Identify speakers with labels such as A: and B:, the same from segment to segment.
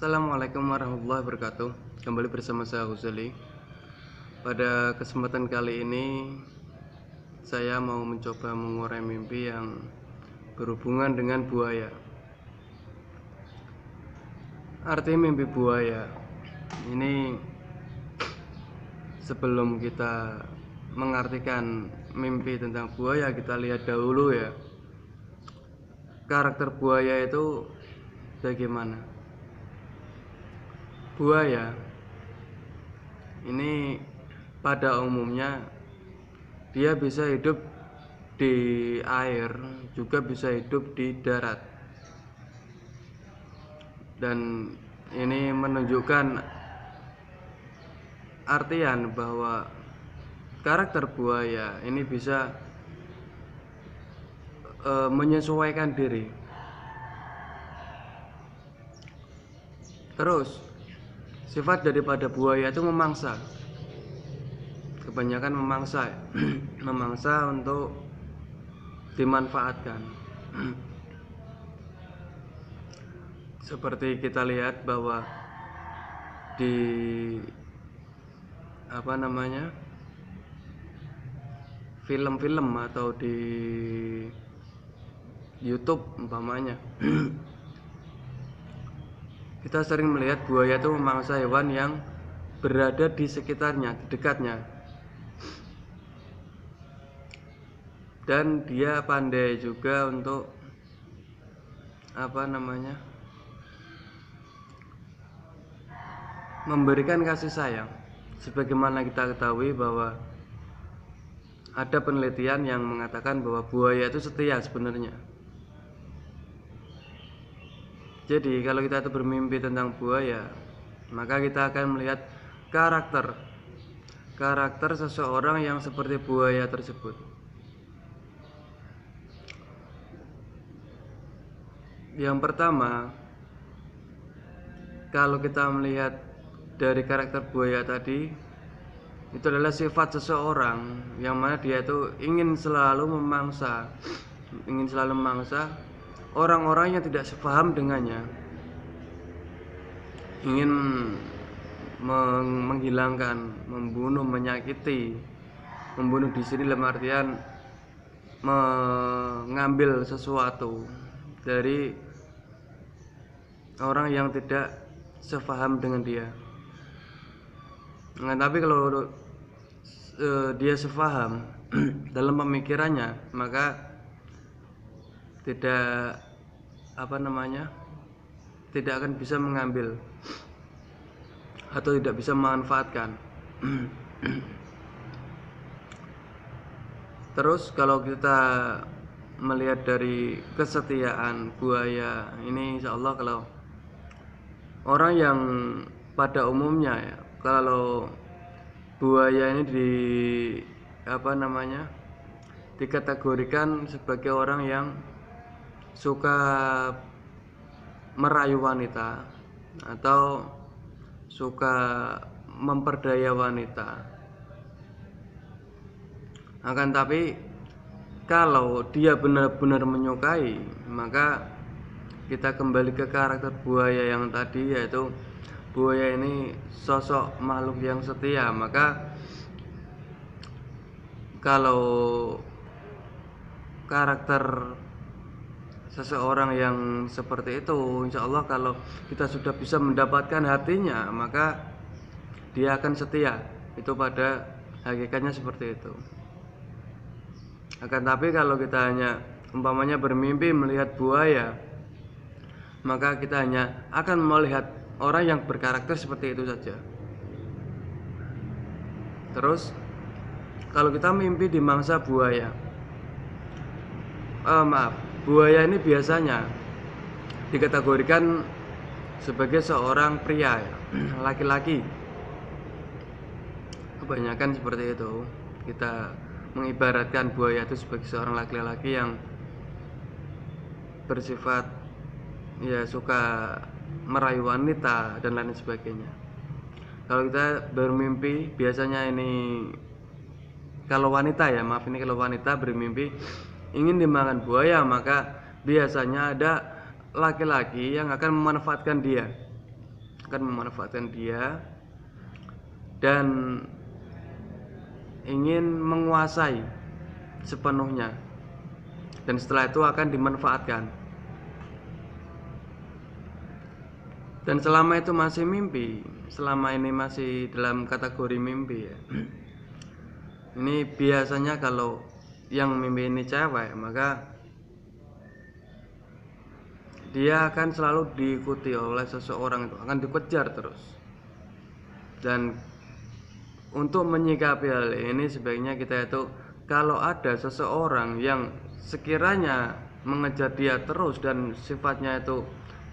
A: Assalamualaikum warahmatullahi wabarakatuh. Kembali bersama saya Huzali. Pada kesempatan kali ini saya mau mencoba mengurai mimpi yang berhubungan dengan buaya. Arti mimpi buaya ini, sebelum kita mengartikan mimpi tentang buaya, kita lihat dahulu ya, karakter buaya itu bagaimana. Buaya ini pada umumnya dia bisa hidup di air, juga bisa hidup di darat. Dan ini menunjukkan artian bahwa karakter buaya ini bisa menyesuaikan diri. Terus sifat daripada buaya itu memangsa. Kebanyakan memangsa memangsa untuk dimanfaatkan. Seperti kita lihat bahwa di film-film atau di YouTube umpamanya kita sering melihat buaya itu memangsa hewan yang berada di sekitarnya, di dekatnya. Dan dia pandai juga untuk memberikan kasih sayang. Sebagaimana kita ketahui bahwa ada penelitian yang mengatakan bahwa buaya itu setia sebenarnya. Jadi kalau kita itu bermimpi tentang buaya, maka kita akan melihat karakter seseorang yang seperti buaya tersebut. Yang pertama, kalau kita melihat dari karakter buaya tadi, itu adalah sifat seseorang yang mana dia itu ingin selalu memangsa orang-orang yang tidak sepaham dengannya, ingin menghilangkan, membunuh, menyakiti. Membunuh di sini dalam artian mengambil sesuatu dari orang yang tidak sepaham dengan dia. Nah, tapi kalau dia sepaham dalam pemikirannya, maka tidak akan bisa mengambil atau tidak bisa memanfaatkan. Terus kalau kita melihat dari kesetiaan buaya ini, insya Allah kalau orang yang pada umumnya ya, kalau buaya ini dikategorikan sebagai orang yang suka merayu wanita atau suka memperdaya wanita. Akan tapi kalau dia benar-benar menyukai, maka kita kembali ke karakter buaya yang tadi, yaitu buaya ini sosok makhluk yang setia. Maka kalau karakter seseorang yang seperti itu, insya Allah kalau kita sudah bisa mendapatkan hatinya, maka dia akan setia. Itu pada hakikatnya seperti itu. Akan tapi kalau kita hanya umpamanya bermimpi melihat buaya, maka kita hanya akan melihat orang yang berkarakter seperti itu saja. Terus kalau kita mimpi dimangsa buaya, buaya ini biasanya dikategorikan sebagai seorang pria ya, laki-laki. Kebanyakan seperti itu. Kita mengibaratkan buaya itu sebagai seorang laki-laki yang bersifat ya suka merayu wanita dan lain sebagainya. Kalau kita bermimpi biasanya ini, kalau wanita bermimpi ingin dimakan buaya, maka biasanya ada laki-laki yang akan memanfaatkan dia. akan memanfaatkan dia dan ingin menguasai sepenuhnya, dan setelah itu akan dimanfaatkan. Dan selama itu masih mimpi, selama ini masih dalam kategori mimpi ya, ini biasanya kalau yang mimpi ini cewek, maka dia akan selalu diikuti oleh seseorang, itu akan dikejar terus. Dan untuk menyikapi hal ini sebaiknya kita itu, kalau ada seseorang yang sekiranya mengejar dia terus dan sifatnya itu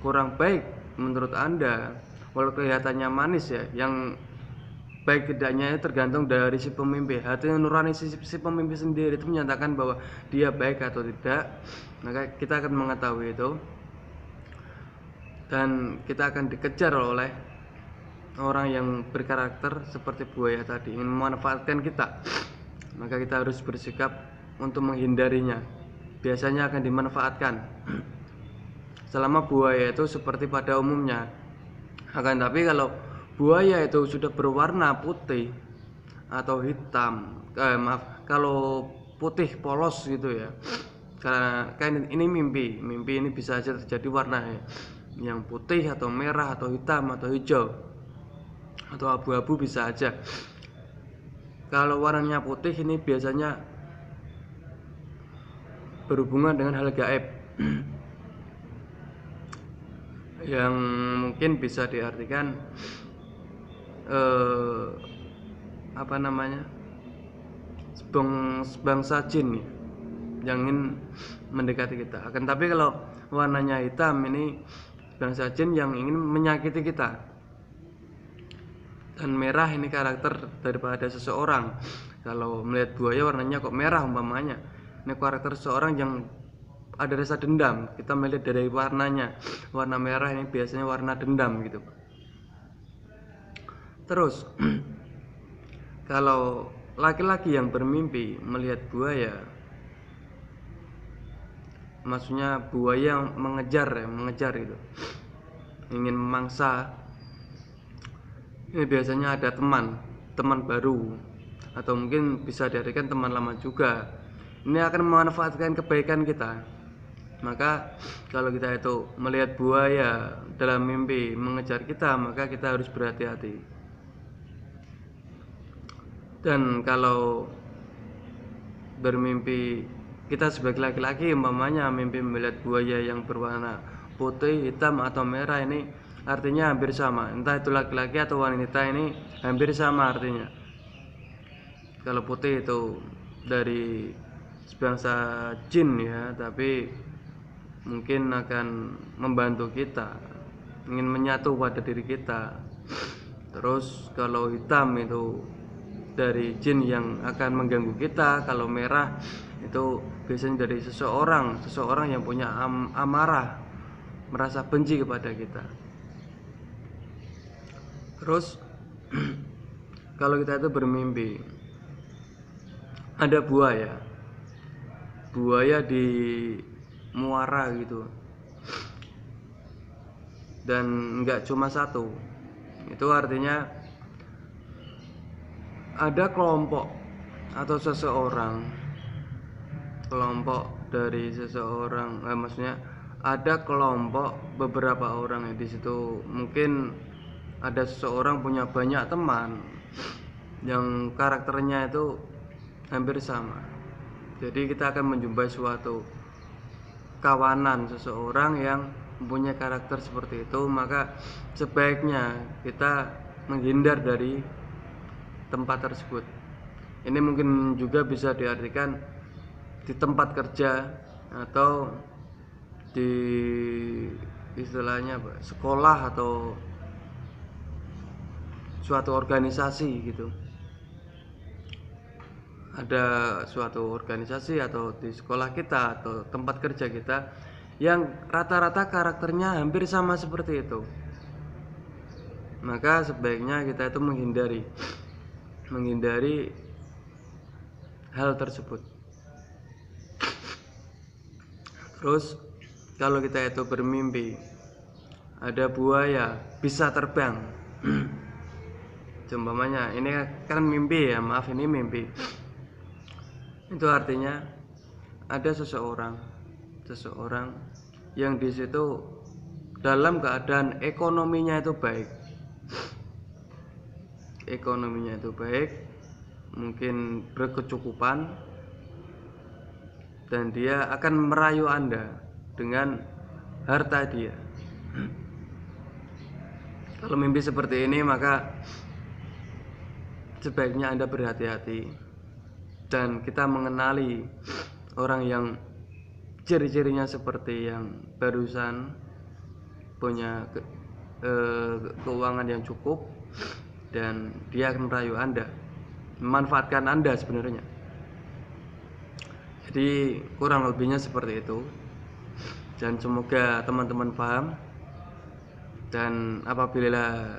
A: kurang baik menurut Anda, walau kelihatannya manis ya, yang baik tidaknya tergantung dari si pemimpi. Hati nurani si pemimpi sendiri itu menyatakan bahwa dia baik atau tidak, maka kita akan mengetahui itu, dan kita akan dikejar oleh orang yang berkarakter seperti buaya tadi, ingin memanfaatkan kita. Maka kita harus bersikap untuk menghindarinya. Biasanya akan dimanfaatkan selama buaya itu seperti pada umumnya. Akan tapi kalau buaya itu sudah berwarna putih atau hitam, kalau putih polos gitu ya, karena kan ini mimpi ini bisa saja terjadi warna yang putih atau merah atau hitam atau hijau atau abu-abu bisa aja. Kalau warnanya putih ini biasanya berhubungan dengan hal gaib yang mungkin bisa diartikan sebangsa jin yang ingin mendekati kita. Akan tapi kalau warnanya hitam ini bangsa jin yang ingin menyakiti kita. Dan merah ini karakter daripada seseorang. Kalau melihat buaya warnanya kok merah umpamanya, ini karakter seseorang yang ada rasa dendam. Kita melihat dari warnanya, warna merah ini biasanya warna dendam gitu. Terus kalau laki-laki yang bermimpi melihat buaya, maksudnya buaya yang mengejar itu, ingin memangsa, ini biasanya ada teman baru, atau mungkin bisa diartikan teman lama juga. Ini akan memanfaatkan kebaikan kita. Maka kalau kita itu melihat buaya dalam mimpi mengejar kita, maka kita harus berhati-hati. Dan kalau bermimpi, kita sebagai laki-laki umpamanya mimpi melihat buaya yang berwarna putih, hitam atau merah, ini artinya hampir sama. Entah itu laki-laki atau wanita, ini hampir sama artinya. Kalau putih itu dari sebangsa jin ya, tapi mungkin akan membantu kita, ingin menyatu pada diri kita. Terus kalau hitam itu dari jin yang akan mengganggu kita. Kalau merah itu biasanya dari seseorang yang punya amarah, merasa benci kepada kita. Terus kalau kita itu bermimpi ada buaya di muara gitu, dan enggak cuma satu, itu artinya ada kelompok atau kelompok dari seseorang, maksudnya ada kelompok beberapa orang ya di situ. Mungkin ada seseorang punya banyak teman yang karakternya itu hampir sama. Jadi kita akan menjumpai suatu kawanan seseorang yang mempunyai karakter seperti itu, maka sebaiknya kita menghindar dari tempat tersebut. Ini mungkin juga bisa diartikan di tempat kerja atau di istilahnya sekolah atau suatu organisasi gitu. Ada suatu organisasi atau di sekolah kita atau tempat kerja kita yang rata-rata karakternya hampir sama seperti itu, maka sebaiknya kita itu menghindari hal tersebut. Terus kalau kita itu bermimpi ada buaya bisa terbang. Umpamanya ini kan mimpi ya, maaf ini mimpi. Itu artinya ada seseorang yang di situ dalam keadaan ekonominya itu baik, mungkin berkecukupan, dan dia akan merayu Anda dengan harta dia. Kalau mimpi seperti ini, maka sebaiknya Anda berhati-hati, dan kita mengenali orang yang ciri-cirinya seperti yang barusan, punya keuangan yang cukup, dan dia akan merayu Anda, memanfaatkan Anda sebenarnya. Jadi kurang lebihnya seperti itu, dan semoga teman-teman paham. Dan apabila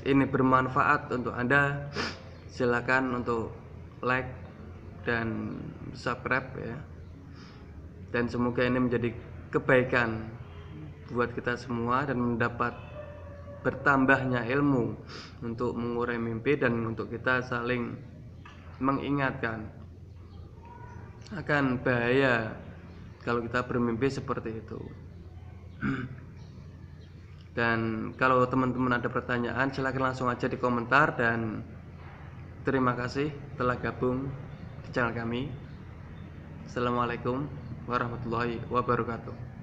A: ini bermanfaat untuk Anda, silakan untuk like dan subscribe ya. Dan semoga ini menjadi kebaikan buat kita semua dan mendapat bertambahnya ilmu untuk mengurai mimpi, dan untuk kita saling mengingatkan akan bahaya kalau kita bermimpi seperti itu. Dan kalau teman-teman ada pertanyaan, silakan langsung aja di komentar, dan terima kasih telah gabung di channel kami. Assalamualaikum warahmatullahi wabarakatuh.